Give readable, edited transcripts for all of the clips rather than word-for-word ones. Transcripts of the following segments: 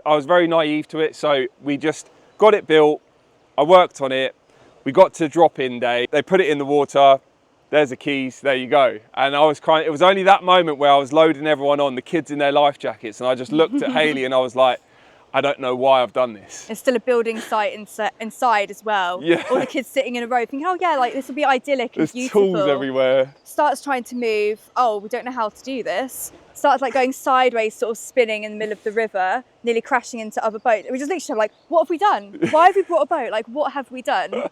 I was very naive to it. So we just got it built. I worked on it. We got to drop-in day. They put it in the water. There's the keys, there you go. And I was crying. It was only that moment where I was loading everyone on, the kids in their life jackets, and I just looked at Hayley and I was like, I don't know why I've done this. It's still a building site inside as well. Yeah. All the kids sitting in a row thinking, oh yeah, like this will be idyllic and There's beautiful. tools everywhere. Starts trying to move, oh, we don't know how to do this. Starts like going sideways, sort of spinning in the middle of the river, nearly crashing into other boats. We just literally like, what have we done? Why have we brought a boat? Like, what have we done?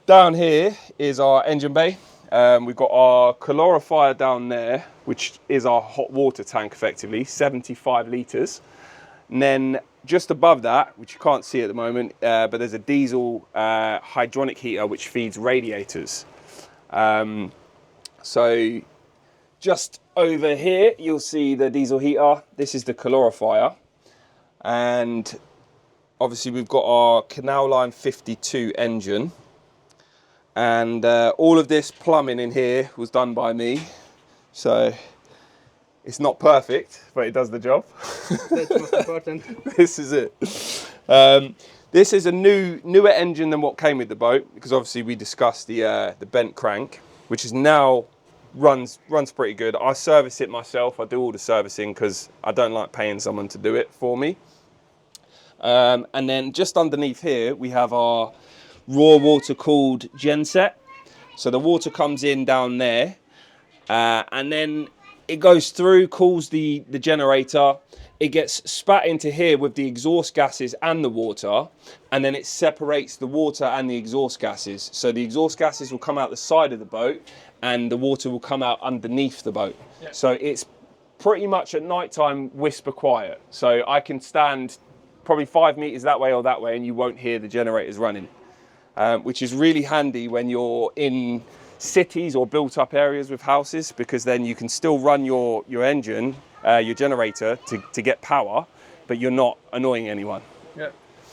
Down here is our engine bay. We've got our calorifier down there, which is our hot water tank effectively, 75 litres. And then just above that, which you can't see at the moment, but there's a diesel hydronic heater which feeds radiators. So just over here, you'll see the diesel heater. This is the calorifier. And obviously we've got our Canal Line 52 engine. And all of this plumbing in here was done by me. So it's not perfect, but it does the job. That's most important. This is it. This is a newer engine than what came with the boat, because obviously we discussed the bent crank, which is now runs pretty good. I service it myself. I do all the servicing because I don't like paying someone to do it for me. And then just underneath here, we have our raw water cooled genset. So the water comes in down there, and then it goes through, cools the generator. It gets spat into here with the exhaust gases and the water, and then it separates the water and the exhaust gases. So the exhaust gases will come out the side of the boat and the water will come out underneath the boat. Yeah. So it's pretty much at night time whisper quiet. So I can stand probably 5 meters that way or that way and you won't hear the generators running, which is really handy when you're in cities or built up areas with houses, because then you can still run your engine, your generator to get power, but you're not annoying anyone. Yeah.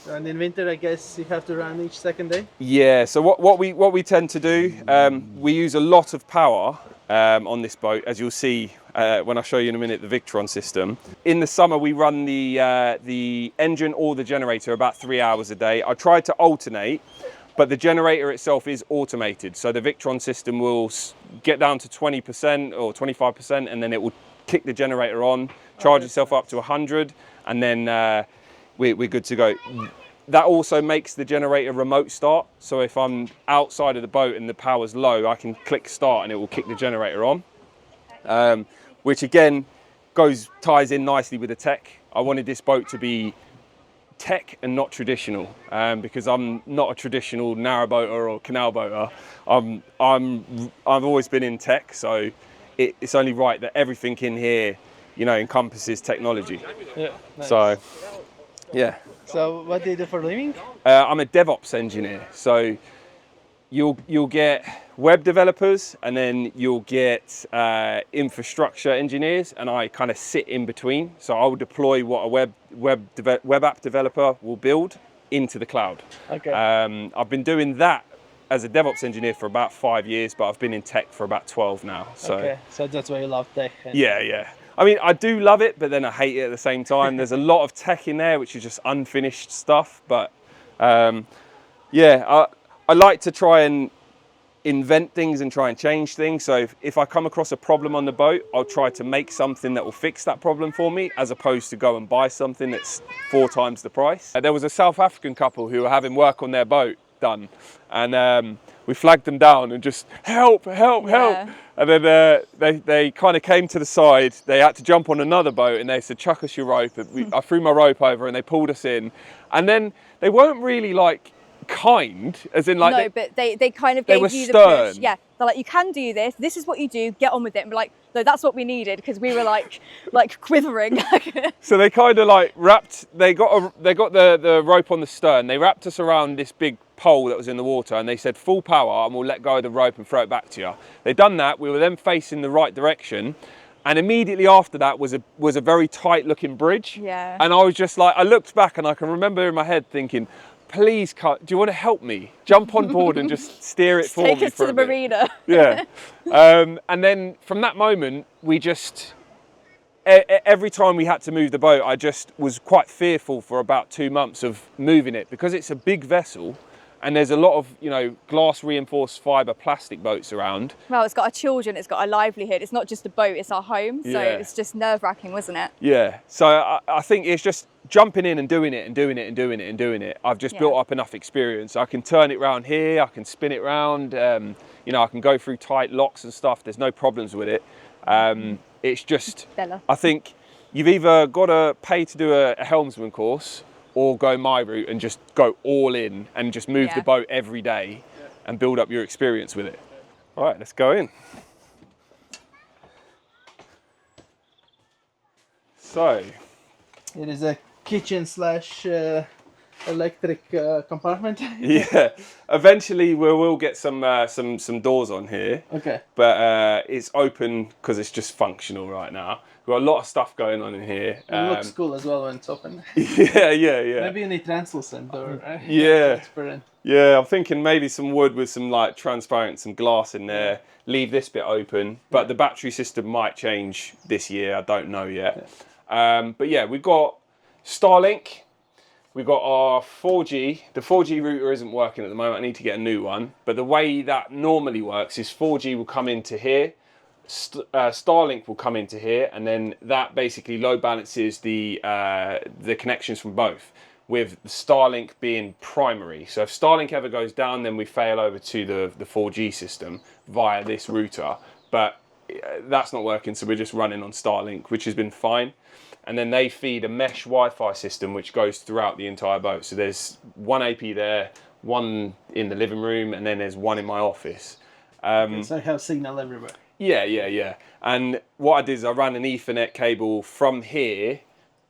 And in winter, I guess you have to run each second day? Yeah, so what we tend to do, we use a lot of power on this boat, as you'll see when I show you in a minute the Victron system. In the summer, we run the engine or the generator about 3 hours a day. I try to alternate, but the generator itself is automated. So the Victron system will get down to 20% or 25%, and then it will kick the generator on, charge itself up to 100, and then we're good to go. That also makes the generator remote start. So if I'm outside of the boat and the power's low, I can click start and it will kick the generator on, which again ties in nicely with the tech. I wanted this boat to be tech and not traditional, because I'm not a traditional narrowboater or canal boater. I've always been in tech, so it's only right that everything in here, you know, encompasses technology. Yeah. Nice. So, yeah. So what do you do for a living? I'm a DevOps engineer. So you'll get web developers, and then you'll get infrastructure engineers, and I kind of sit in between. So I will deploy what a web app developer will build into the cloud. Okay. I've been doing that as a DevOps engineer for about 5 years, but I've been in tech for about 12 now. So okay. So that's why you love tech. yeah. I mean, I do love it, but then I hate it at the same time. There's a lot of tech in there, which is just unfinished stuff. But yeah, I like to try and invent things and try and change things. So if I come across a problem on the boat, I'll try to make something that will fix that problem for me, as opposed to go and buy something that's 4 times the price. There was a South African couple who were having work on their boat done, and we flagged them down and just help. And then they kind of came to the side. They had to jump on another boat, and they said, chuck us your rope. I threw my rope over and they pulled us in. And then they weren't really like kind, as in like... No, but they kind of gave you the push. Yeah, they're like, you can do this. This is what you do. Get on with it. And we're like, no, that's what we needed, because we were like quivering. So they kind of like they got the rope on the stern. They wrapped us around this big pole that was in the water, and they said full power, and we'll let go of the rope and throw it back to you. They'd done that. We were then facing the right direction, and immediately after that was a very tight looking bridge. Yeah. And I was just like, I looked back and I can remember in my head thinking, please, do you want to help me? Jump on board and just steer it for me. Take us to the marina. Yeah. And then from that moment, we just every time we had to move the boat, I just was quite fearful for about 2 months of moving it, because it's a big vessel and there's a lot of, you know, glass reinforced fibre plastic boats around. Well, it's got our children, it's got our livelihood. It's not just a boat, it's our home. So Yeah. it's just nerve-wracking, wasn't it? Yeah, so I think it's just jumping in and doing it and doing it and doing it and doing it. I've just built up enough experience. I can turn it round here, I can spin it round, you know, I can go through tight locks and stuff. There's no problems with it. It's just, Bella. I think you've either got to pay to do a helmsman course or go my route and just go all in and just move the boat every day and build up your experience with it. All right, let's go in. So, It is a kitchen slash electric compartment. yeah, eventually we will get some doors on here. Okay. But it's open because it's just functional right now. We've got a lot of stuff going on in here. It looks cool as well when it's open. Yeah. Maybe you need translucent or Yeah. transparent. Yeah, I'm thinking maybe some wood with some like transparent, some glass in there. Leave this bit open, but the battery system might change this year. I don't know yet. But yeah, we've got Starlink. We've got our 4G. The 4G router isn't working at the moment. I need to get a new one. But the way that normally works is 4G will come into here. Starlink will come into here, and then that basically load balances the connections from both, with Starlink being primary. So if Starlink ever goes down, then we fail over to the 4G system via this router. But that's not working, so we're just running on Starlink, which has been fine. And then they feed a mesh Wi-Fi system which goes throughout the entire boat. So there's one AP there, one in the living room, and then there's one in my office. So I have signal everywhere. Yeah. And what I did is I ran an Ethernet cable from here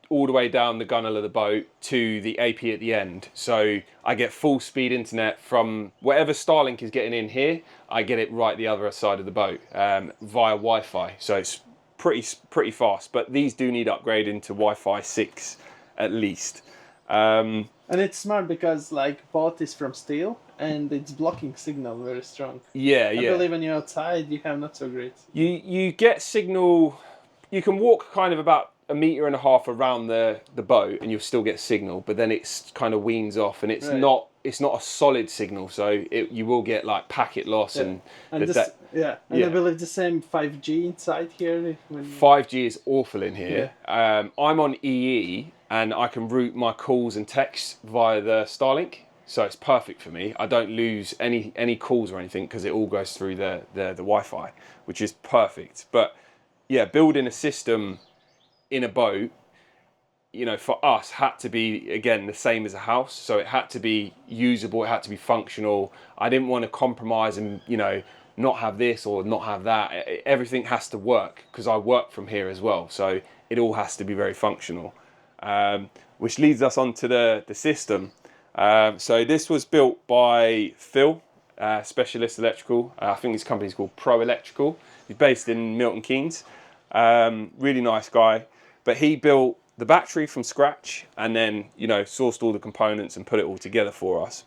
all the way down the gunnel of the boat to the AP at the end. So I get full speed internet from whatever Starlink is getting in here, I get it right the other side of the boat via Wi-Fi. So it's pretty fast, but these do need upgrading to Wi-Fi 6 at least. And it's smart because like both is from steel and it's blocking signal very strong. Yeah. I believe when you're outside you have not so great. You get signal. You can walk kind of about 1.5 meters around the boat and you'll still get signal, but then it's kind of weans off, and it's not a solid signal, so you will get like packet loss and I believe the same 5G inside here. 5G is awful in here. I'm on EE and I can route my calls and texts via the Starlink, so it's perfect for me. I don't lose any calls or anything because it all goes through the Wi-Fi, which is perfect. But yeah, building a system in a boat, you know, for us had to be, again, the same as a house. So it had to be usable, it had to be functional. I didn't want to compromise and, you know, not have this or not have that. Everything has to work because I work from here as well. So it all has to be very functional, which leads us on to the system. So this was built by Phil, Specialist Electrical. I think his company's called Pro Electrical. He's based in Milton Keynes. Really nice guy. But he built the battery from scratch and then, you know, sourced all the components and put it all together for us.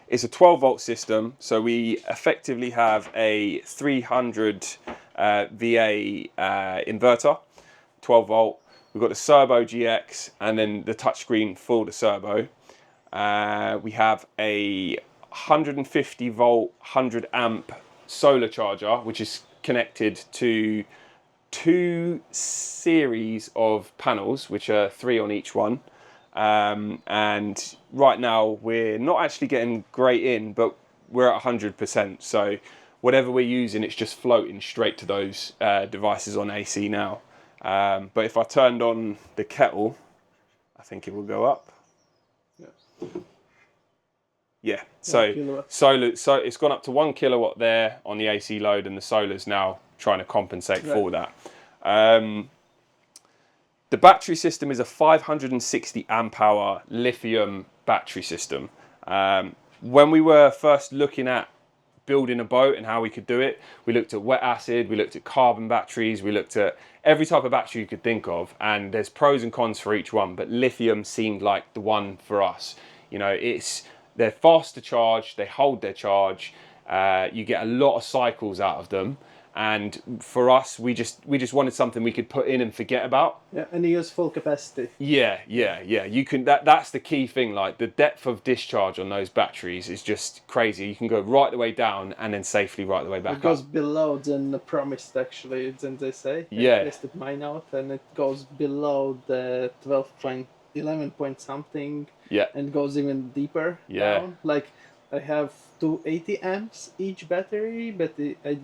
It's a 12-volt system, so we effectively have a 300 VA inverter, 12-volt. We've got the Serbo GX and then the touchscreen for the Serbo. We have a 150-volt, 100-amp solar charger, which is connected to 2 series of panels, which are 3 on each one. And right now we're not actually getting great in, but we're at 100%. So whatever we're using, it's just floating straight to those devices on AC now. But if I turned on the kettle, I think it will go up. Yeah, so solar, so it's gone up to 1 kilowatt there on the AC load, and the solar's now trying to compensate for that. The battery system is a 560 amp hour lithium battery system. When we were first looking at building a boat and how we could do it, we looked at wet acid, we looked at carbon batteries, we looked at every type of battery you could think of, and there's pros and cons for each one, but lithium seemed like the one for us. You know, they're fast to charge, they hold their charge, you get a lot of cycles out of them, And for us, we just wanted something we could put in and forget about. Yeah, and you use full capacity. Yeah. You can. That's the key thing. Like the depth of discharge on those batteries is just crazy. You can go right the way down and then safely right the way back It goes up. below than promised, actually, than they say. Yeah. I tested mine out, and it goes below the 11 point something, Yeah. and goes even deeper Yeah. down. Like, I have 280 amps each battery, but I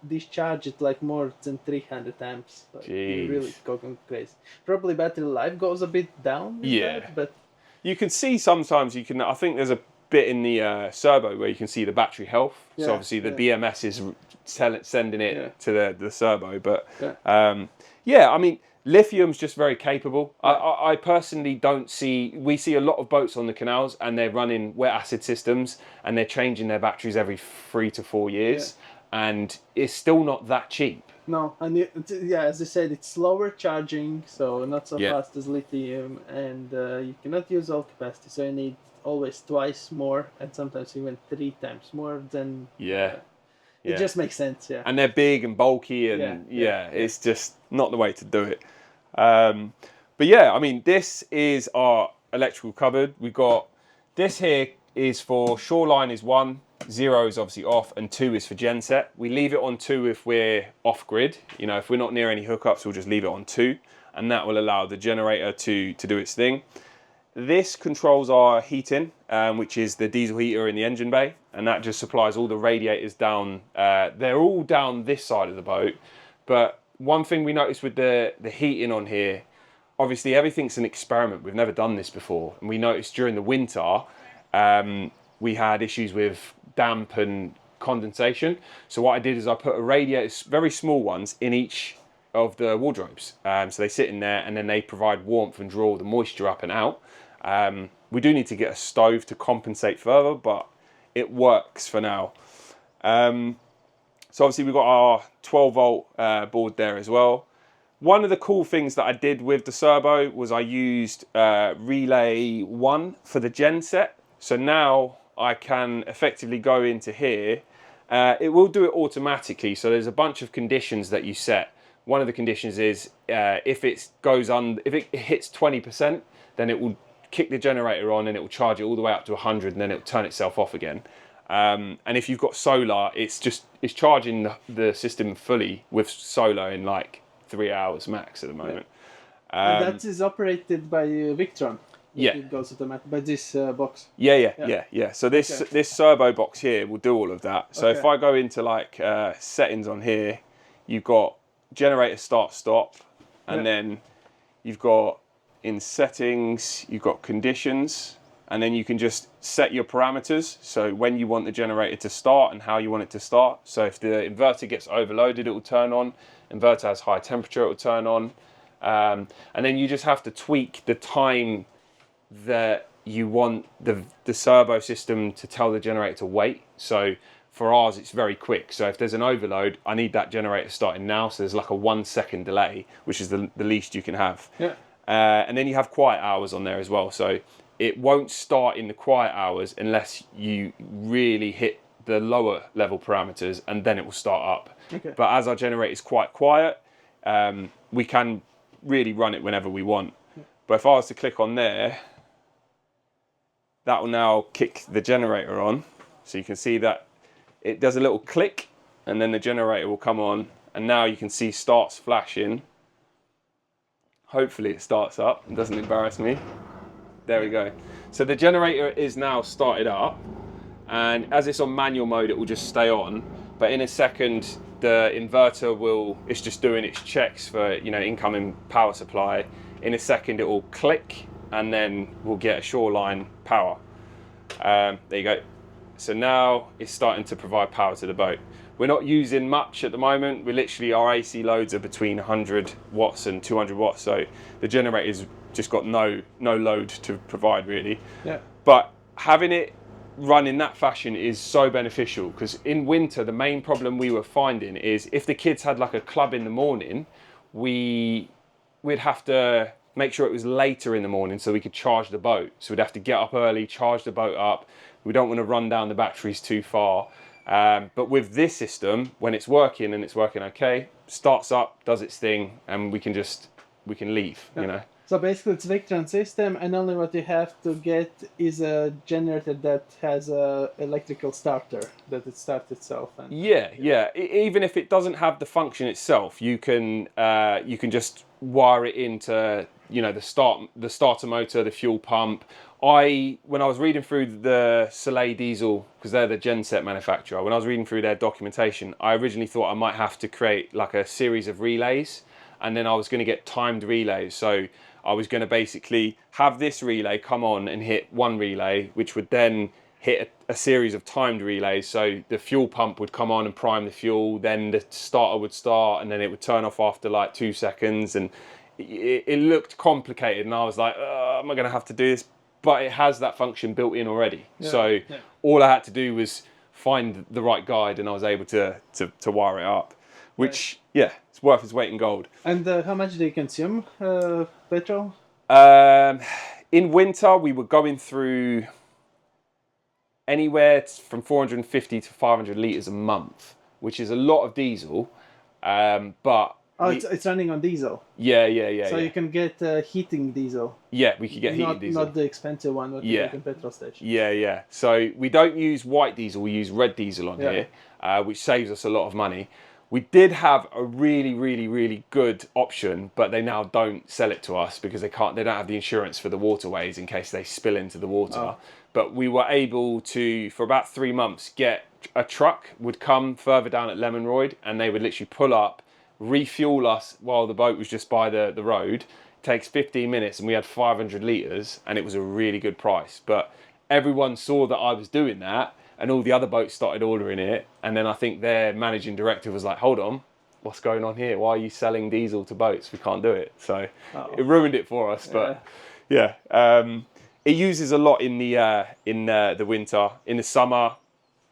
discharge it like more than 300 amps. Like, Jeez. you really going crazy. Probably battery life goes a bit down with Yeah. that, but You can see sometimes you can. I think there's a bit in the servo where you can see the battery health. So Yeah, obviously the yeah. BMS is sending it Yeah. to the servo. But Yeah. I mean, lithium's just very capable. I personally don't see. We see a lot of boats on the canals and they're running wet acid systems and they're changing their batteries every 3 to 4 years, and it's still not that cheap. no, and as I said, it's slower charging, so not so Yeah. fast as lithium, and you cannot use all capacity, so you need always twice more, and sometimes even 3 times more than. Yeah. It just makes sense, yeah. And they're big and bulky, and Yeah. it's just not the way to do it. But yeah, I mean, this is our electrical cupboard. We've got this here is for shoreline is 1, 0 is obviously off, and 2 is for genset. We leave it on 2 if we're off grid. You know, if we're not near any hookups, we'll just leave it on 2, and that will allow the generator to do its thing. This controls our heating, which is the diesel heater in the engine bay, and that just supplies all the radiators down. They're all down this side of the boat, but one thing we noticed with the heating on here, obviously everything's an experiment. We've never done this before, and we noticed during the winter we had issues with damp and condensation. So what I did is I put a radiator, very small ones, in each of the wardrobes. So they sit in there and then they provide warmth and draw the moisture up and out. We do need to get a stove to compensate further, but it works for now. So obviously we've got our 12 volt board there as well. One of the cool things that I did with the Serbo was I used relay 1 for the genset. So now I can effectively go into here. It will do it automatically. So there's a bunch of conditions that you set. One of the conditions is if it hits 20%, then it will kick the generator on and it will charge it all the way up to 100, and then it will turn itself off again. And if you've got solar, it's charging the system fully with solar in like 3 hours max at the moment. And that is operated by Victron. Yeah. It goes automatic by this box. Yeah. So this Serbo box here will do all of that. So if Okay. I go into like settings on here, you've got generator start stop, and then you've got in settings, you've got conditions, and then you can just set your parameters. So when you want the generator to start and how you want it to start. So if the inverter gets overloaded, it will turn on. Inverter has high temperature, it will turn on. And then you just have to tweak the time that you want the servo system to tell the generator to wait. So for ours, it's very quick. So if there's an overload, I need that generator starting now. So there's like a 1 second delay, which is the least you can have. Yeah. And then you have quiet hours on there as well. So it won't start in the quiet hours unless you really hit the lower level parameters, and then it will start up. Okay. But as our generator is quite quiet, we can really run it whenever we want. But if I was to click on there, that will now kick the generator on. So you can see that it does a little click, and then the generator will come on, and now you can see starts flashing. Hopefully it starts up and doesn't embarrass me. There we go. So the generator is now started up, and as it's on manual mode, it will just stay on. But in a second, the inverter it's just doing its checks for, incoming power supply. In a second, it will click, and then we'll get a shoreline power. There you go. So now it's starting to provide power to the boat. We're not using much at the moment. Our AC loads are between 100 watts and 200 watts. So the generator's just got no load to provide really. Yeah. But having it run in that fashion is so beneficial, because in winter, the main problem we were finding is if the kids had like a club in the morning, we'd have to make sure it was later in the morning so we could charge the boat. So we'd have to get up early, charge the boat up. We don't want to run down the batteries too far. But with this system, when it's working and it's working okay, starts up, does its thing, and we can leave, you know. So basically, it's Victron system, and only what you have to get is a generator that has a electrical starter that it starts itself. And Yeah. Even if it doesn't have the function itself, you can just wire it into, you know, the starter motor, the fuel pump. When I was reading through the Soleil Diesel, because they're the genset manufacturer, when I was reading through their documentation, I originally thought I might have to create like a series of relays, and then I was going to get timed relays. So I was going to basically have this relay come on and hit one relay, which would then hit a series of timed relays. So the fuel pump would come on and prime the fuel, then the starter would start, and then it would turn off after like 2 seconds. And it looked complicated, and I was like, am I going to have to do this? But it has that function built in already. So all I had to do was find the right guide, and I was able to wire it up, which, it's worth its weight in gold. And how much do you consume petrol? In winter, we were going through anywhere from 450 to 500 litres a month, which is a lot of diesel. But it's running on diesel. Yeah. So you can get heating diesel. Yeah, we could get heated diesel. Not the expensive one that you get in petrol station. Yeah. So we don't use white diesel, we use red diesel on here, which saves us a lot of money. We did have a really, really, really good option, but they now don't sell it to us because they don't have the insurance for the waterways in case they spill into the water. But we were able to, for about 3 months, get a truck would come further down at Lemonroyd, and they would literally pull up, refuel us while the boat was just by the road. It takes 15 minutes, and we had 500 litres, and it was a really good price. But everyone saw that I was doing that, and all the other boats started ordering it. And then I think their managing director was like, hold on, what's going on here? Why are you selling diesel to boats? We can't do it. So it ruined it for us. But it uses a lot in the winter. In the summer,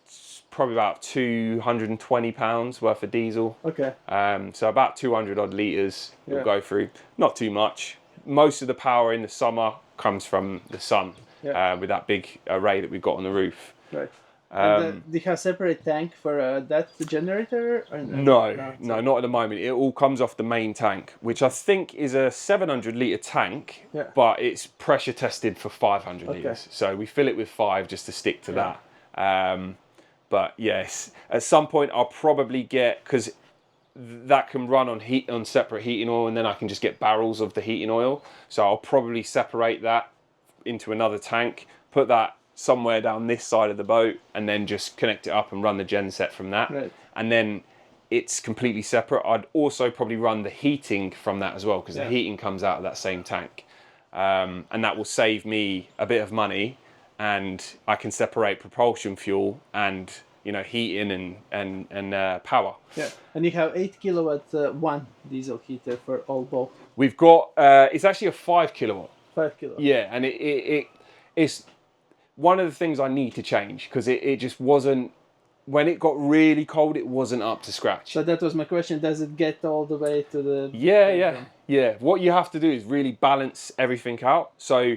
it's probably about £220 worth of diesel. Okay. So about 200 odd litres will go through. Not too much. Most of the power in the summer comes from the sun with that big array that we've got on the roof. Right. And do you have a separate tank for that generator? Or no, not at the moment. It all comes off the main tank, which I think is a 700 litre tank, but it's pressure tested for 500 litres. So we fill it with 5 just to stick to that. But yes, at some point I'll probably get, because that can run on separate heating oil, and then I can just get barrels of the heating oil. So I'll probably separate that into another tank, put that somewhere down this side of the boat, and then just connect it up and run the genset from that. Right. And then it's completely separate. I'd also probably run the heating from that as well, because the heating comes out of that same tank. And that will save me a bit of money, and I can separate propulsion fuel and, you know, heating and power. Yeah, and you have 8 kilowatt one diesel heater for all both. We've got, it's actually a 5 kilowatt. 5 kilowatt. Yeah, and it's one of the things I need to change, because it just wasn't, when it got really cold, it wasn't up to scratch. So that was my question. Does it get all the way to the... Yeah. What you have to do is really balance everything out. So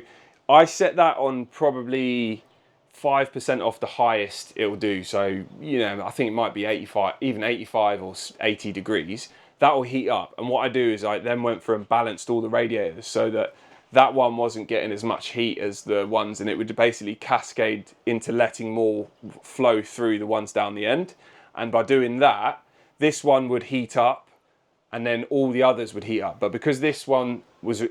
I set that on probably 5% off the highest it will do. So, you know, I think it might be 85 or 80 degrees. That will heat up. And what I do is I then went through and balanced all the radiators so that one wasn't getting as much heat as the ones, and it would basically cascade into letting more flow through the ones down the end. And by doing that, this one would heat up, and then all the others would heat up. But because this one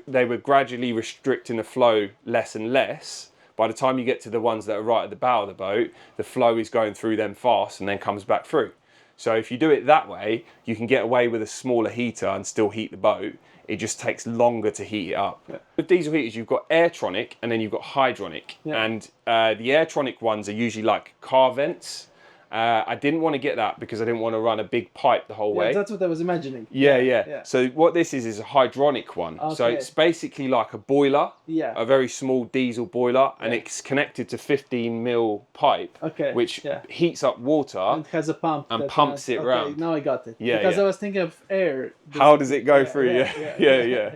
they were gradually restricting the flow less and less, by the time you get to the ones that are right at the bow of the boat, the flow is going through them fast and then comes back through. So if you do it that way, you can get away with a smaller heater and still heat the boat. It just takes longer to heat it up. Yeah. With diesel heaters, you've got Airtronic and then you've got Hydronic. Yeah. And the Airtronic ones are usually like car vents. I didn't want to get that because I didn't want to run a big pipe the whole way. That's what I was imagining. Yeah. So what this is a hydronic one. Okay. So it's basically like a boiler, a very small diesel boiler, and it's connected to 15 mil pipe, which heats up water. And it has a pump. And pumps it around. Now I got it. Because I was thinking of air. How does it go through? Yeah.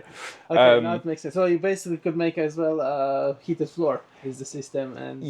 Okay, now it makes sense. So you basically could make as well a heated floor is the system. And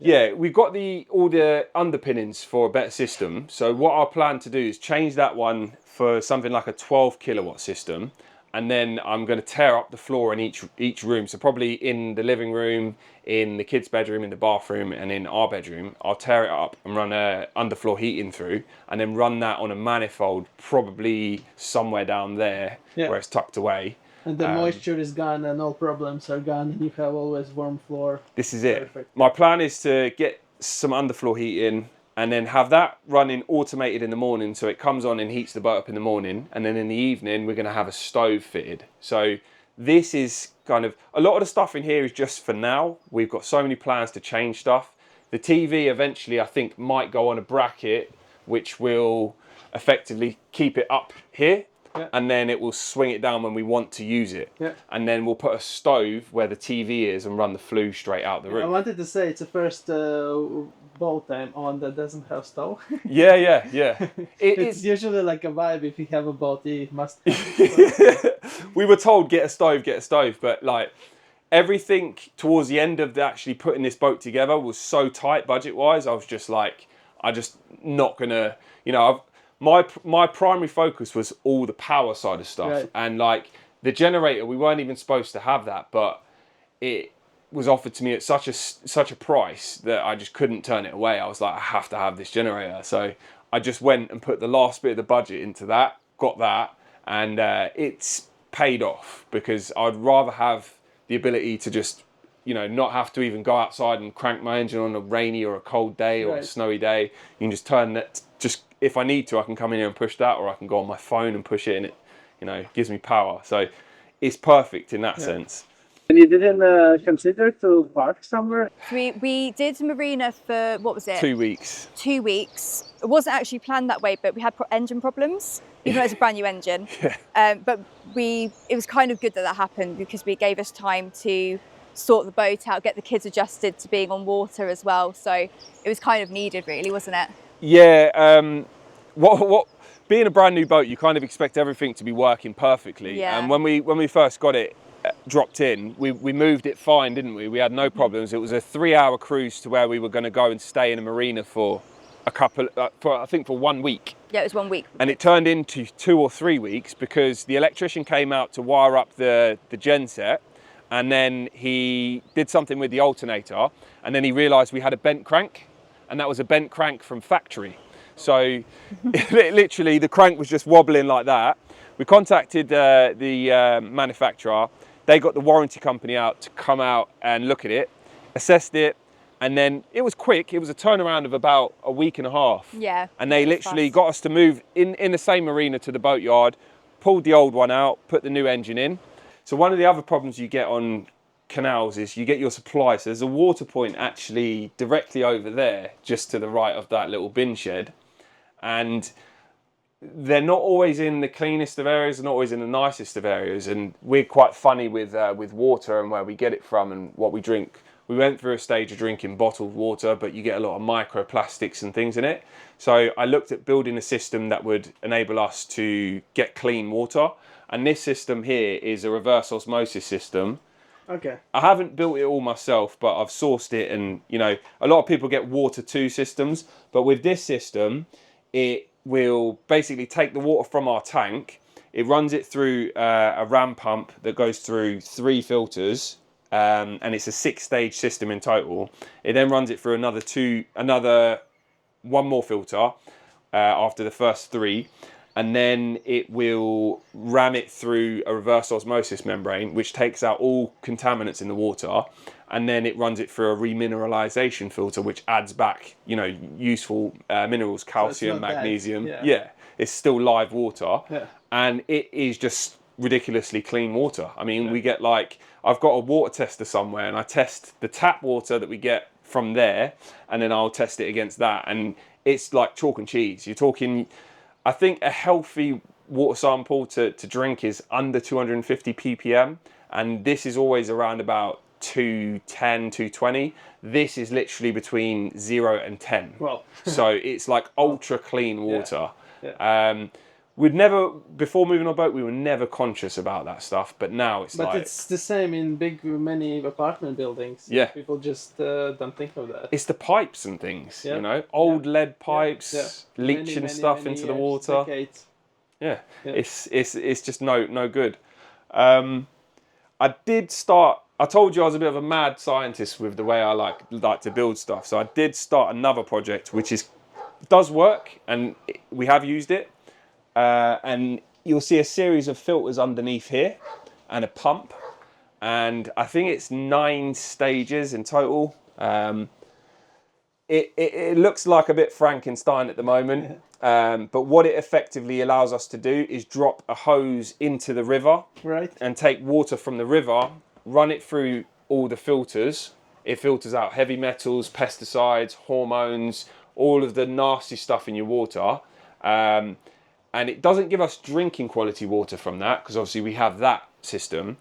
Yeah, we've got all the underpinnings for a better system. So what I plan to do is change that one for something like a 12 kilowatt system, and then I'm going to tear up the floor in each room. So probably in the living room, in the kids' bedroom, in the bathroom, and in our bedroom, I'll tear it up and run a underfloor heating through, and then run that on a manifold, probably somewhere down there where it's tucked away. And the moisture is gone and all problems are gone and you have always warm floor. This is it. Perfect. My plan is to get some underfloor heating and then have that running automated in the morning, so it comes on and heats the boat up in the morning, and then in the evening we're going to have a stove fitted. So this is kind of, a lot of the stuff in here is just for now. We've got so many plans to change stuff. The TV eventually I think might go on a bracket which will effectively keep it up here. Yeah. And then it will swing it down when we want to use it. Yeah. And then we'll put a stove where the TV is and run the flue straight out the I roof. wanted to say it's the first boat I'm on that doesn't have stove. Yeah. It's usually like a vibe if you have a boat, you must. We were told get a stove, but like everything towards the end of actually putting this boat together was so tight budget wise. I was just like, I just not gonna, my primary focus was all the power side of stuff, Right. and like the generator, we weren't even supposed to have that, but it was offered to me at such a price that I just couldn't turn it away. I was like, I have to have this generator. So I just went and put the last bit of the budget into that, got that, and it's paid off, because I'd rather have the ability to just, not have to even go outside and crank my engine on a rainy or a cold day or a Right. snowy day. You can just turn that, just if I need to, I can come in here and push that, or I can go on my phone and push it, and it, gives me power. So it's perfect in that sense. And you didn't consider to park somewhere? We did Marina for, what was it? 2 weeks. 2 weeks. It wasn't actually planned that way, but we had engine problems, even though it's a brand new engine. But it was kind of good that happened, because it gave us time to sort the boat out, get the kids adjusted to being on water as well. So it was kind of needed, really, wasn't it? Yeah. What being a brand new boat, you kind of expect everything to be working perfectly. Yeah. And when we first got it dropped in, we moved it fine, didn't we? We had no problems. It was a 3-hour cruise to where we were going to go and stay in a marina for for 1 week. Yeah, it was 1 week. And it turned into 2 or 3 weeks, because the electrician came out to wire up the genset, and then he did something with the alternator, and then he realised we had a bent crank, and that was a bent crank from factory. So literally the crank was just wobbling like that. We contacted the manufacturer. They got the warranty company out to come out and look at it, assessed it, and then it was quick. It was a turnaround of about a week and a half. Yeah. And they it was literally fast. got us to move in the same marina to the boatyard, pulled the old one out, put the new engine in. So one of the other problems you get on canals is you get your supply. So there's a water point actually directly over there, just to the right of that little bin shed. And they're not always in the cleanest of areas, they're not always in the nicest of areas. And we're quite funny with water and where we get it from and what we drink. We went through a stage of drinking bottled water, but you get a lot of microplastics and things in it. So I looked at building a system that would enable us to get clean water. And this system here is a reverse osmosis system. Okay. I haven't built it all myself, but I've sourced it. And, a lot of people get water to systems. But with this system, it will basically take the water from our tank. It runs it through a ram pump that goes through 3 filters. And it's a 6-stage system in total. It then runs it through one more filter after the first 3, and then it will ram it through a reverse osmosis membrane, which takes out all contaminants in the water, and then it runs it through a remineralization filter, which adds back, useful minerals, calcium, not bad. magnesium. Yeah. It's still live water, Yeah. and it is just ridiculously clean water. I mean, we get I've got a water tester somewhere, and I test the tap water that we get from there, and then I'll test it against that, and it's like chalk and cheese. You're talking, I think a healthy water sample to drink is under 250 ppm, and this is always around about 210, 220. This is literally between 0 and 10. Well. So it's like ultra clean water. Yeah. we'd never, before moving on boat, we were never conscious about that stuff. But now it's But like, it's the same in many apartment buildings. Yeah. People just don't think of that. it's the pipes and things, Yeah. you know, old Yeah. lead pipes, Yeah. leaching stuff into the water. Decades. Yeah, Yeah. it's just no good. I did start. I told you I was a bit of a mad scientist with the way I like to build stuff. So I did start another project, which does work, and we have used it. And you'll see a series of filters underneath here, and a pump, and I think it's 9 stages in total. It looks like a bit Frankenstein at the moment, but what it effectively allows us to do is drop a hose into the river, Right. and take water from the river, run it through all the filters. It filters out heavy metals, pesticides, hormones, all of the nasty stuff in your water. And it doesn't give us drinking quality water from that, because obviously we have that system.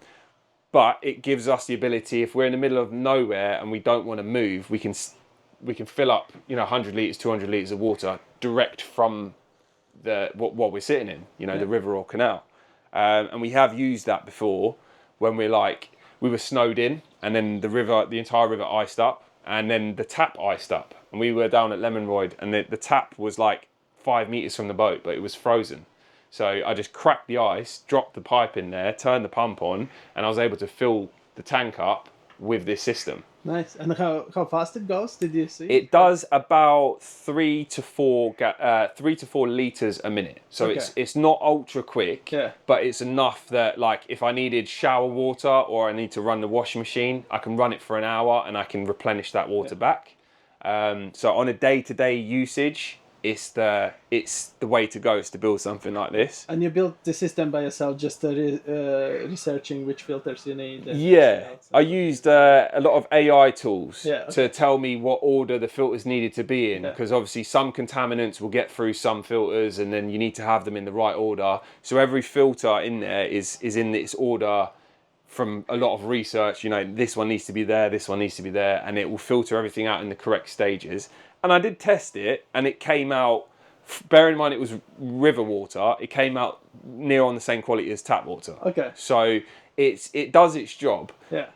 But it gives us the ability, if we're in the middle of nowhere and we don't want to move, we can fill up 100 litres, 200 litres of water direct from what we're sitting in, the river or canal. And we have used that before when we were snowed in, and then the entire river iced up, and then the tap iced up, and we were down at Lemonroyd, and the tap was like 5 meters from the boat, but it was frozen. So I just cracked the ice, dropped the pipe in there, turned the pump on, and I was able to fill the tank up with this system. Nice. And how fast it goes? Did you see? It does about 3 to 4 liters a minute. So Okay. it's not ultra quick, Yeah. but it's enough that, like, if I needed shower water or I need to run the washing machine, I can run it for an hour and I can replenish that water back. So on a day-to-day usage, it's the way to go, is to build something like this. And you built the system by yourself, just researching which filters you need. and Yeah, else. I used a lot of AI tools Yeah. to tell me what order the filters needed to be in, because obviously some contaminants will get through some filters, and then you need to have them in the right order. So every filter in there is in its order from a lot of research. This one needs to be there, this one needs to be there, and it will filter everything out in the correct stages. And I did test it, and it came out, bear in mind it was river water, it came out near on the same quality as tap water. Okay. So it does its job. Yeah.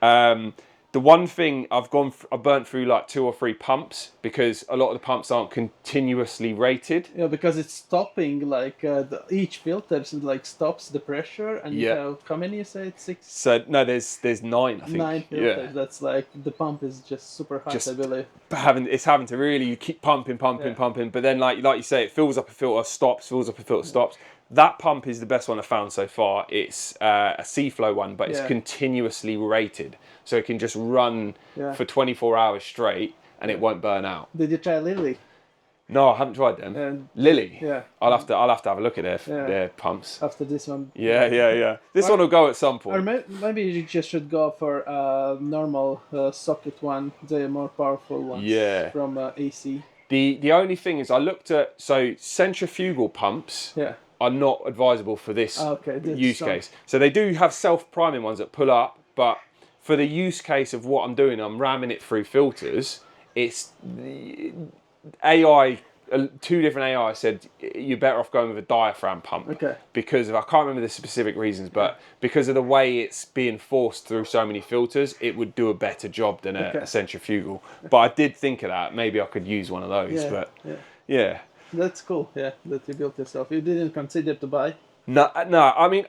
The one thing I've burnt through like 2 or 3 pumps, because a lot of the pumps aren't continuously rated. Yeah, because it's stopping each filter stops the pressure, and you Yeah. have how many? You say it's 6, So no, there's 9, I think. 9 filters. Yeah. That's the pump is just super hot, Just- I believe. It's having to really keep pumping. But then, like you say, it fills up a filter, stops, fills up a filter, stops. That pump is the best one I've found so far. It's a Seaflow one, but it's Yeah. continuously rated. So it can just run Yeah. for 24 hours straight, and it won't burn out. Did you try Lily? No, I haven't tried them. And Lily. yeah. I'll have to have a look at Yeah. their pumps. After this one. Yeah. This one will go at some Or point. maybe you just should go for a normal socket one, the more powerful ones. Yeah. From AC. The only thing is, I looked at, so centrifugal pumps Yeah. are not advisable for this Okay, that's use some- case. So they do have self-priming ones that pull up, but for the use case of what I'm doing, I'm ramming it through filters. It's the AI, 2 different AI said you're better off going with a diaphragm pump. Okay. Because I can't remember the specific reasons, but because of the way it's being forced through so many filters, it would do a better job than a centrifugal. But I did think of that. Maybe I could use one of those. Yeah. But Yeah. yeah. That's cool. Yeah, that you built yourself. You didn't consider to buy. No. I mean,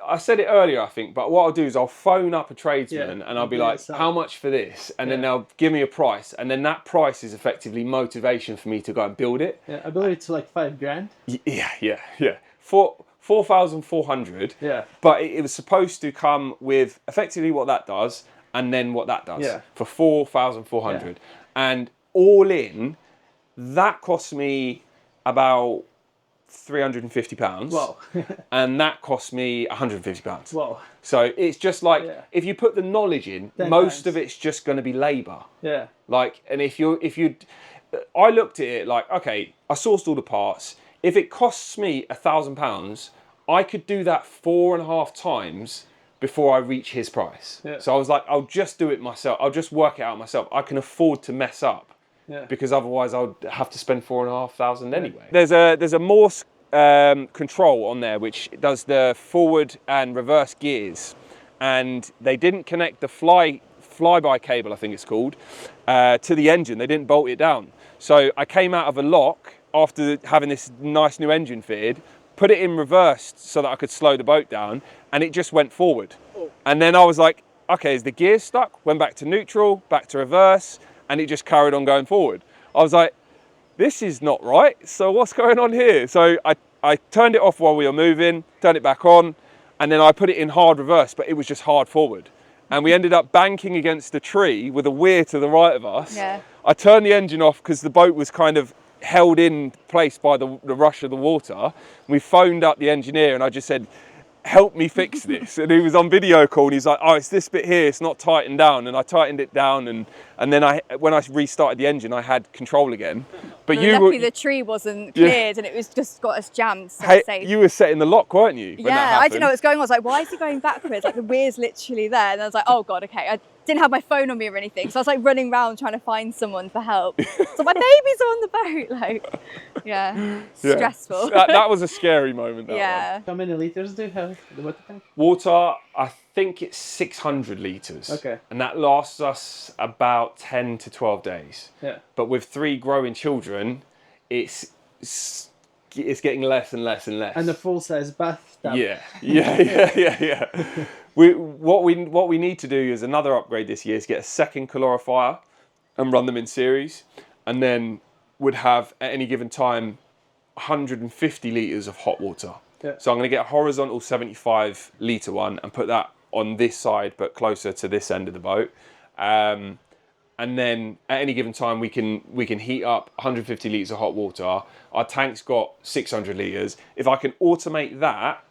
I said it earlier, I think, but what I'll do is I'll phone up a tradesman, Yeah, and I'll be do it like, yourself. how much for this? And then Yeah. they'll give me a price, and then that price is effectively motivation for me to go and build it. Yeah, I believe it's like $5,000. Yeah. 4,400. Yeah. But it was supposed to come with effectively what that does, and then what that does, Yeah. for 4,400. And all in, that cost me about £350. Wow. And that cost me £150. Wow. So it's just like, Yeah. if you put the knowledge in, 10 most times. of it's just going to be labour. Yeah. Like, and if you, I looked at it like, okay, I sourced all the parts. If it costs me £1,000, I could do that 4.5 times before I reach his price. Yeah. So I was like, I'll just do it myself. I'll just work it out myself. I can afford to mess up. Yeah. Because otherwise I'd have to spend 4,500 anyway. There's a Morse control on there which does the forward and reverse gears, and they didn't connect the flyby cable, I think it's called, to the engine. They didn't bolt it down. So I came out of a lock after having this nice new engine fitted, put it in reverse so that I could slow the boat down, and it just went forward. And then I was like, okay, is the gear stuck? Went back to neutral, back to reverse, and it just carried on going forward. I was like, this is not right. So what's going on here? So I turned it off while we were moving, turned it back on, and then I put it in hard reverse, but it was just hard forward. And we ended up banking against a tree with a weir to the right of us. Yeah. I turned the engine off because the boat was kind of held in place by the rush of the water. We phoned up the engineer and I just said, help me fix this. And he was on video call and he's like, oh, it's this bit here, it's not tightened down. And I tightened it down, and then when I restarted the engine, I had control again. But Luckily the tree wasn't cleared and it was just got us jammed. So safe. You were setting the lock, weren't you? Yeah, I didn't know what was going on. I was like, why is he going backwards? Like the weir's literally there. And I was like, oh God, okay. I didn't have my phone on me or anything. So I was like running around trying to find someone for help. So my baby's on the boat. Like, yeah, stressful. That was a scary moment. Yeah. One. How many liters do you have the water tank? Water, I think it's 600 litres. Okay. And that lasts us about 10 to 12 days. Yeah. But with 3 growing children, it's getting less and less and less. And a full-size bathtub. Yeah. What we need to do is another upgrade this year is get a second calorifier and run them in series, and then would have at any given time 150 litres of hot water. Yeah. So I'm going to get a horizontal 75 litre one and put that on this side but closer to this end of the boat. And then at any given time we can heat up 150 litres of hot water. Our tank's got 600 litres. If I can automate that,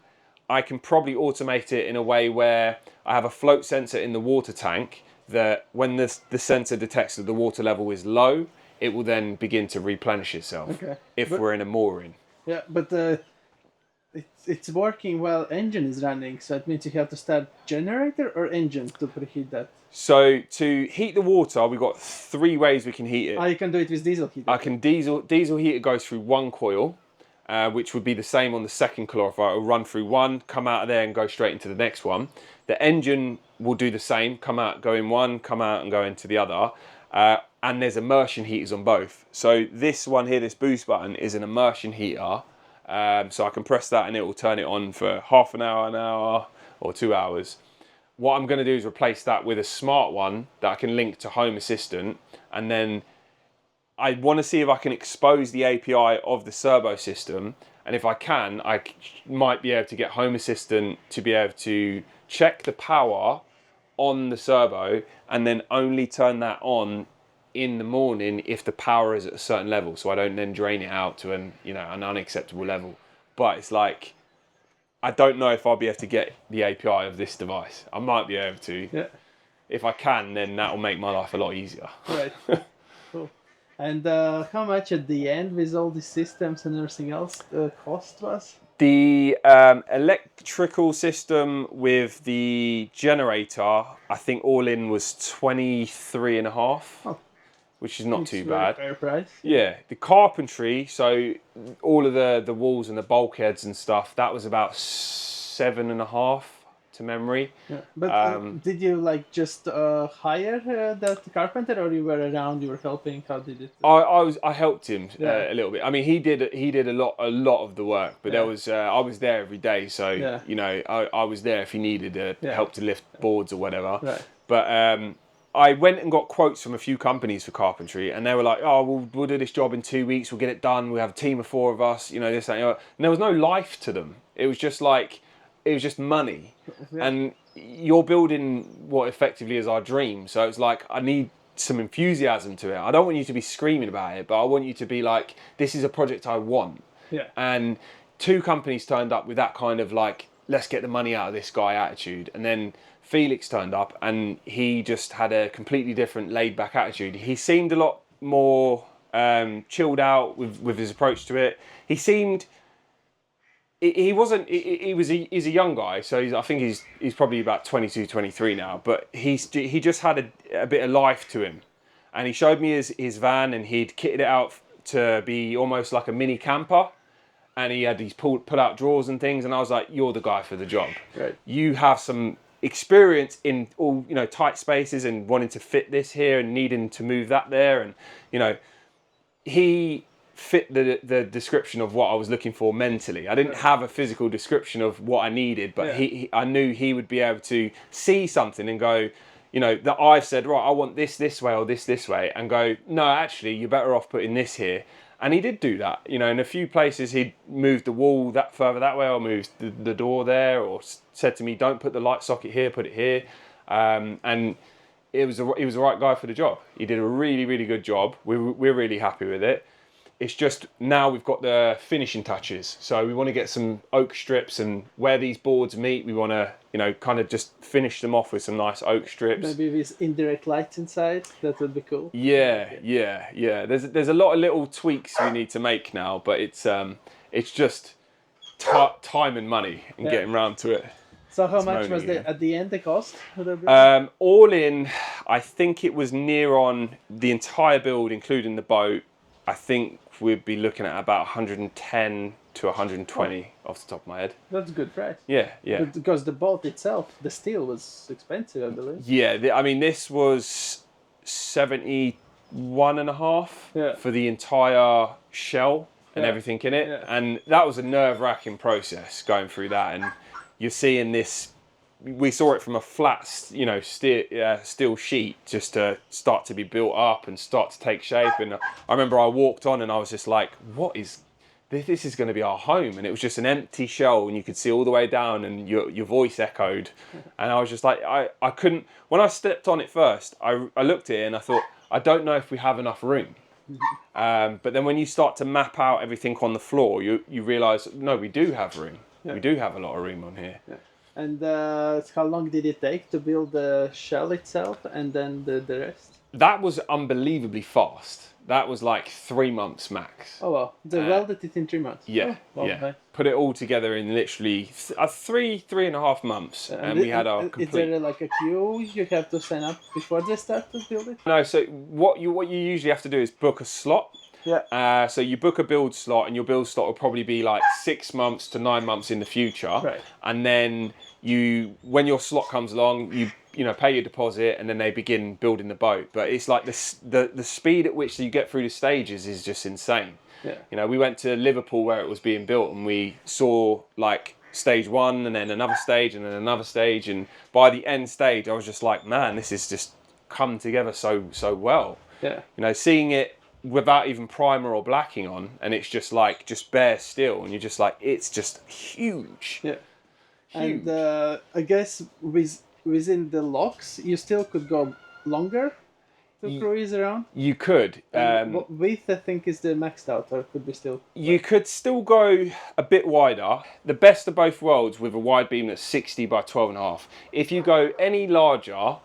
I can probably automate it in a way where I have a float sensor in the water tank that when the sensor detects that the water level is low, it will then begin to replenish itself if we're in a mooring. Yeah, but it's working while engine is running, so it means you have to start generator or engine to preheat that. So to heat the water, we've got 3 ways we can heat it. You can do it with diesel heater. I can diesel heater goes through 1 coil, which would be the same on the second calorifier. It'll run through 1, come out of there and go straight into the next one. The engine will do the same, go in 1, come out and go into the other. And there's immersion heaters on both. So this one here, this boost button, is an immersion heater. So I can press that and it will turn it on for half an hour, or 2 hours. What I'm going to do is replace that with a smart one that I can link to Home Assistant, and then I want to see if I can expose the API of the servo system, and if I can, I might be able to get Home Assistant to be able to check the power on the servo and then only turn that on in the morning if the power is at a certain level, so I don't then drain it out to an unacceptable level. But it's like, I don't know if I'll be able to get the API of this device. I might be able to. Yeah. If I can, then that will make my life a lot easier. Right. Cool. And how much at the end with all these systems and everything else cost was? The electrical system with the generator, I think all in was 23.5, which is not too bad. Fair price. Yeah, the carpentry, so all of the walls and the bulkheads and stuff, that was about 7.5 to memory. Yeah. But did you just hire that carpenter, or you were around, you were helping? How did it? I helped him a little bit. I mean, he did a lot of the work, but there was I was there every day, so I was there if he needed help to lift boards or whatever. Right. But I went and got quotes from a few companies for carpentry, and they were like, "Oh, we'll do this job in 2 weeks. We'll get it done. We have a team of 4 of us. This, that, and there was no life to them. It was just money, and you're building what effectively is our dream. So it's like, I need some enthusiasm to it. I don't want you to be screaming about it, but I want you to be like, this is a project I want. Yeah. And 2 companies turned up with that kind of let's get the money out of this guy attitude, and then Felix turned up and he just had a completely different laid back attitude. He seemed a lot more chilled out with his approach to it. He seemed, he's a young guy, so I think he's probably about 22, 23 now, but he just had a bit of life to him. And he showed me his van, and he'd kitted it out to be almost like a mini camper. and he had these pull out drawers and things, and I was like, you're the guy for the job. Right. You have some experience in all, you know, tight spaces and wanting to fit this here and needing to move that there, and you know, he fit the description of what I was looking for mentally. I didn't have a physical description of what I needed, but I knew he would be able to see something and go, you know, that I've said, right, I want this way or this way, and go, no, actually, you're better off putting this here. And he did do that. You know, in a few places, he'd moved the wall that further that way, or moved the door there, or said to me, don't put the light socket here, put it here. And he was the right guy for the job. He did a really, really good job. We're really happy with it. It's just now we've got the finishing touches. So we want to get some oak strips, and where these boards meet, we want to, you know, kind of just finish them off with some nice oak strips. Maybe with indirect lights inside, that would be cool. Yeah. There's a lot of little tweaks we need to make now, but it's just time and money and getting around to it. So how much was at the end the cost? All in, I think it was near on the entire build, including the boat. I think we'd be looking at about 110 to 120 off the top of my head. That's a good price. Yeah. But because the bolt itself, the steel was expensive, I believe. Yeah, I mean, this was 71.5 for the entire shell and everything in it. Yeah. And that was a nerve-wracking process going through that. And you're seeing this, we saw it from a flat, you know, steel sheet just to start to be built up and start to take shape. And I remember I walked on and I was just like, what is this? This is going to be our home. And it was just an empty shell, and you could see all the way down, and your voice echoed. And I was just like, I couldn't, when I stepped on it first, I looked at it and I thought, I don't know if we have enough room. But then when you start to map out everything on the floor, you realise, no, we do have room. Yeah. We do have a lot of room on here. Yeah. And how long did it take to build the shell itself and then the rest? That was unbelievably fast. That was like 3 months max. Oh wow! They welded it in 3 months. Yeah, Nice. Put it all together in literally 3.5 months, and we had our complete. Is there like a queue you have to sign up before they start to build it? No. So what you usually have to do is book a slot. Yeah. So you book a build slot, and your build slot will probably be like 6 months to 9 months in the future. Right. And then when your slot comes along, you know, pay your deposit, and then they begin building the boat. But it's like the speed at which you get through the stages is just insane. Yeah. You know, we went to Liverpool where it was being built, and we saw like stage 1, and then another stage, and then another stage, and by the end stage, I was just like, man, this is just come together so well. Yeah. You know, seeing it without even primer or blacking on, and it's just bare steel, and you're just like, it's just huge. Yeah. Huge. And I guess within the locks, you still could go longer to cruise around. You could. Width, I think, is the maxed out, or could be still. You could still go a bit wider. The best of both worlds with a wide beam that's 60 by 12.5. If you go any larger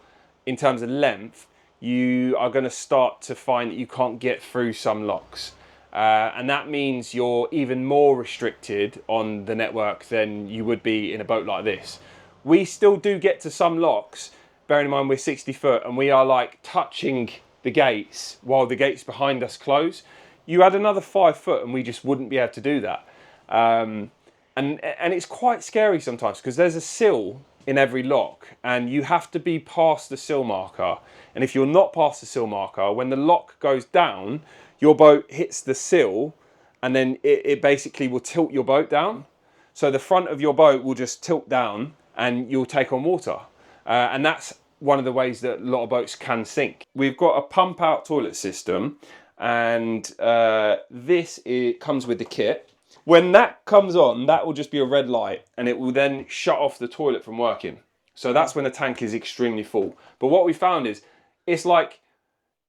in terms of length, you are going to start to find that you can't get through some locks. And that means you're even more restricted on the network than you would be in a boat like this. We still do get to some locks, bearing in mind we're 60 foot, and we are like touching the gates while the gates behind us close. You add another 5 foot and we just wouldn't be able to do that. And it's quite scary sometimes, because there's a sill in every lock, and you have to be past the sill marker. And if you're not past the sill marker, when the lock goes down, your boat hits the sill, and then it basically will tilt your boat down. So the front of your boat will just tilt down, and you'll take on water. And that's one of the ways that a lot of boats can sink. We've got a pump out toilet system, and it comes with the kit. When that comes on, that will just be a red light, and it will then shut off the toilet from working. So that's when the tank is extremely full. But what we found is, it's like,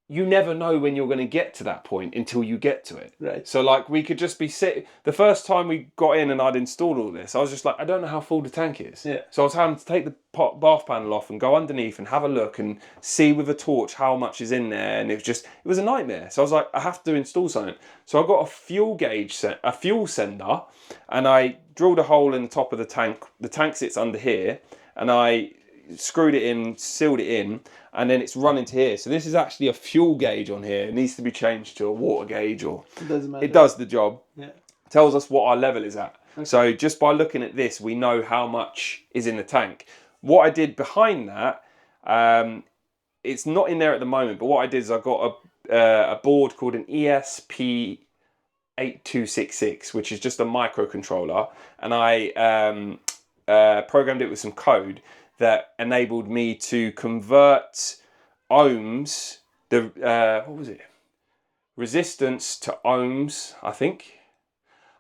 you never know when you're going to get to that point until you get to it. Right. So like, we could just be sitting. The first time we got in and I'd installed all this, I was just like, I don't know how full the tank is. Yeah. So I was having to take the bath panel off and go underneath and have a look and see with a torch how much is in there. And it was a nightmare. So I was like, I have to install something. So I got a fuel sender, and I drilled a hole in the top of the tank. The tank sits under here, and I screwed it in, sealed it in, and then it's running to here. So this is actually a fuel gauge on here. It needs to be changed to a water gauge, or It doesn't matter. it does the job. Yeah. tells us what our level is at. So just by looking at this, we know how much is in the tank. What I did behind that, it's not in there at the moment, but what I did is I got a board called an ESP8266, which is just a microcontroller, and I programmed it with some code that enabled me to convert ohms, what was it? Resistance to ohms, I think.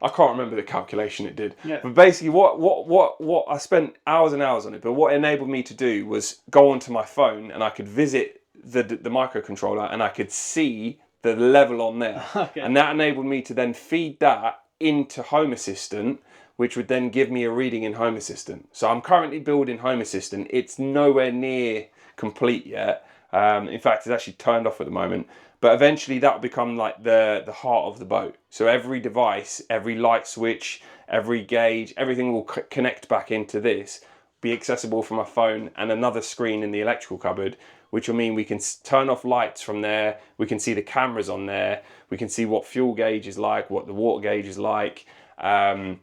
I can't remember the calculation it did. Yeah. But basically what I spent hours and hours on it, but what it enabled me to do was go onto my phone and I could visit the microcontroller and I could see the level on there. Okay. And that enabled me to then feed that into Home Assistant, which would then give me a reading in Home Assistant. So I'm currently building Home Assistant. It's nowhere near complete yet. In fact, it's actually turned off at the moment. But eventually that will become like the heart of the boat. So every device, every light switch, every gauge, everything will connect back into this, be accessible from a phone and another screen in the electrical cupboard, which will mean we can turn off lights from there. We can see the cameras on there. We can see what fuel gauge is like, what the water gauge is like. And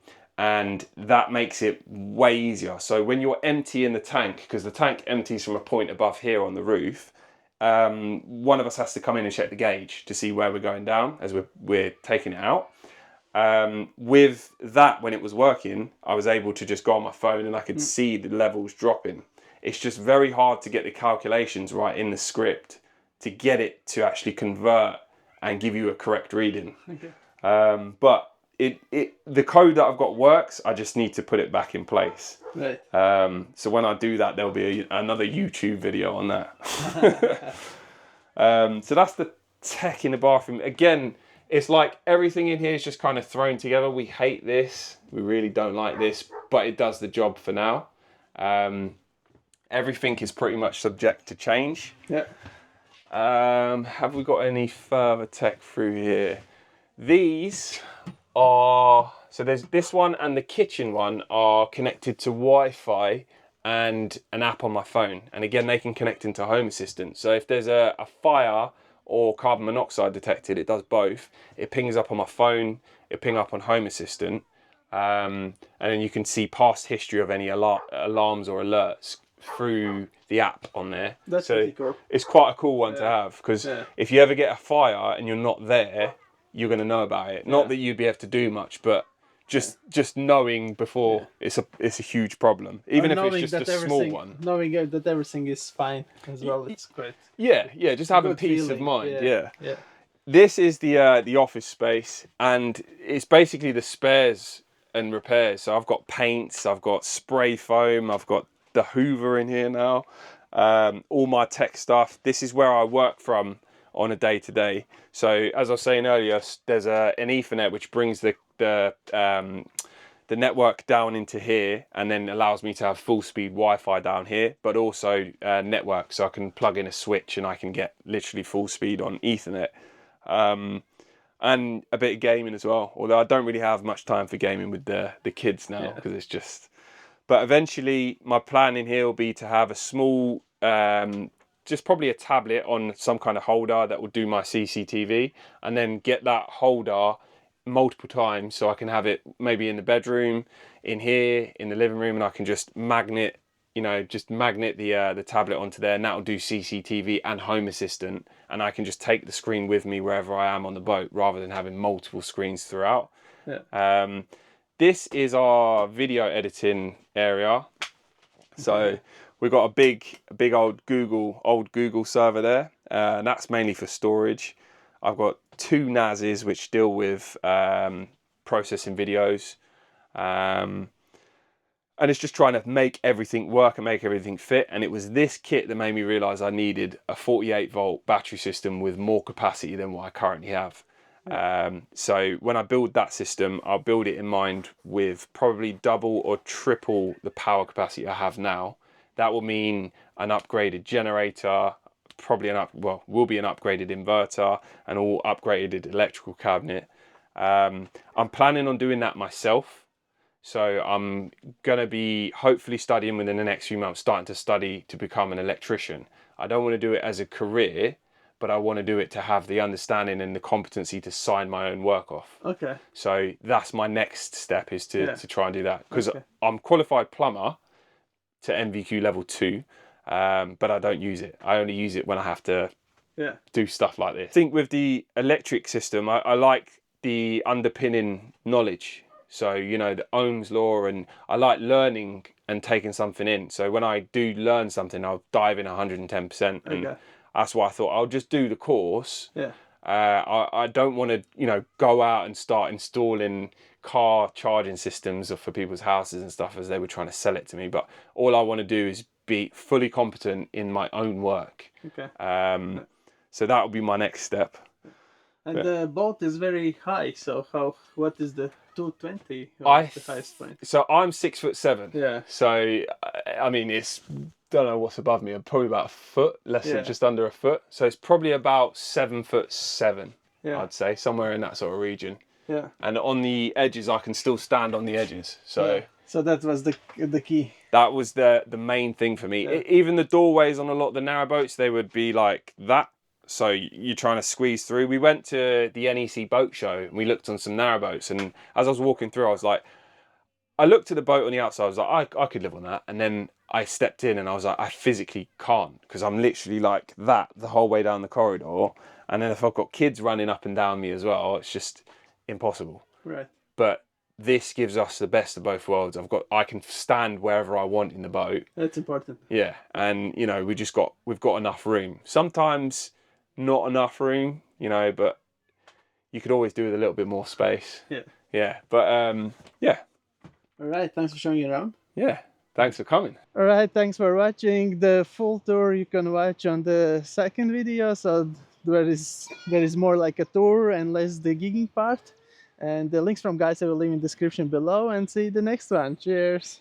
that makes it way easier. So when you're empty in the tank, because the tank empties from a point above here on the roof, one of us has to come in and check the gauge to see where we're going down as we're taking it out. With that, when it was working, I was able to just go on my phone and I could see the levels dropping. It's just very hard to get the calculations right in the script to get it to actually convert and give you a correct reading. Okay. But the code that I've got works. I just need to put it back in place. Right. So when I do that, there'll be another YouTube video on that. So that's the tech in the bathroom. Again, it's like everything in here is just kind of thrown together. We hate this. We really don't like this, but it does the job for now. Everything is pretty much subject to change. Yeah. Have we got any further tech through here? These are, so there's this one and the kitchen one are connected to Wi-Fi and an app on my phone. And again, they can connect into Home Assistant. So if there's a fire or carbon monoxide detected, it does both. It pings up on my phone, it ping up on Home Assistant. And then you can see past history of any alarms or alerts through the app on there. That's so pretty cool. It's quite a cool one to have, because if you ever get a fire and you're not there, you're going to know about it. Not that you'd be able to do much, but just knowing before it's a huge problem, even if it's just a small one. Knowing that everything is fine as well, it's great. Yeah, just having Good peace of feeling. mind. Yeah. This is the office space, and it's basically the spares and repairs. So I've got paints, I've got spray foam, I've got the Hoover in here now, all my tech stuff. This is where I work from on a day-to-day. So as I was saying earlier, there's an Ethernet which brings the network down into here and then allows me to have full speed Wi-Fi down here, but also network, so I can plug in a switch and I can get literally full speed on Ethernet. And a bit of gaming as well, although I don't really have much time for gaming with the kids now, because it's just... But eventually my plan in here will be to have a small, just probably a tablet on some kind of holder that will do my CCTV, and then get that holder multiple times so I can have it maybe in the bedroom, in here, in the living room, and I can just magnet the tablet onto there, and that'll do CCTV and Home Assistant, and I can just take the screen with me wherever I am on the boat rather than having multiple screens throughout. This is our video editing area. So we've got a big old Google server there, and that's mainly for storage. I've got 2 NASs which deal with processing videos, and it's just trying to make everything work and make everything fit. And it was this kit that made me realise I needed a 48-volt battery system with more capacity than what I currently have. So when I build that system, I'll build it in mind with probably double or triple the power capacity I have now. That will mean an upgraded generator, probably will be an upgraded inverter, and all upgraded electrical cabinet. I'm planning on doing that myself. So I'm going to be hopefully studying within the next few months, starting to study to become an electrician. I don't want to do it as a career, but I want to do it to have the understanding and the competency to sign my own work off. Okay. So that's my next step, is to try and do that, because Okay. I'm qualified plumber to NVQ level 2, but I don't use it. I only use it when I have to do stuff like this. I think with the electric system, I like the underpinning knowledge. So, you know, the Ohm's law, and I like learning and taking something in. So when I do learn something, I'll dive in 110%. And that's why I thought I'll just do the course. Yeah. I don't want to, you know, go out and start installing car charging systems for people's houses and stuff as they were trying to sell it to me. But all I want to do is be fully competent in my own work. Okay. So that will be my next step. And the boat is very high. So what is the 220? Or the highest point? So I'm 6'7". Yeah. So I mean, it's, don't know what's above me. I'm probably about a foot, less than just under a foot. So it's probably about 7'7". I'd say, somewhere in that sort of region. Yeah. And on the edges, I can still stand on the edges. So so that was the key. that was the main thing for me. Even the doorways on a lot of the narrow boats, they would be like that. So you're trying to squeeze through. We went to the NEC boat show and we looked on some narrow boats. And as I was walking through, I was like, I looked at the boat on the outside. I was like, I could live on that. And then I stepped in and I was like, I physically can't, because I'm literally like that the whole way down the corridor. And then if I've got kids running up and down me as well, it's just impossible. Right. But this gives us the best of both worlds. I can stand wherever I want in the boat. That's important. Yeah, and you know, we've got enough room. Sometimes not enough room, you know, but you could always do with a little bit more space. Yeah. Yeah, but yeah. All right. Thanks for showing you around. Yeah. Thanks for coming. All right. Thanks for watching. The full tour you can watch on the second video. So there is more like a tour and less the gigging part. And the links from guys I will leave in the description below, and see you the next one. Cheers.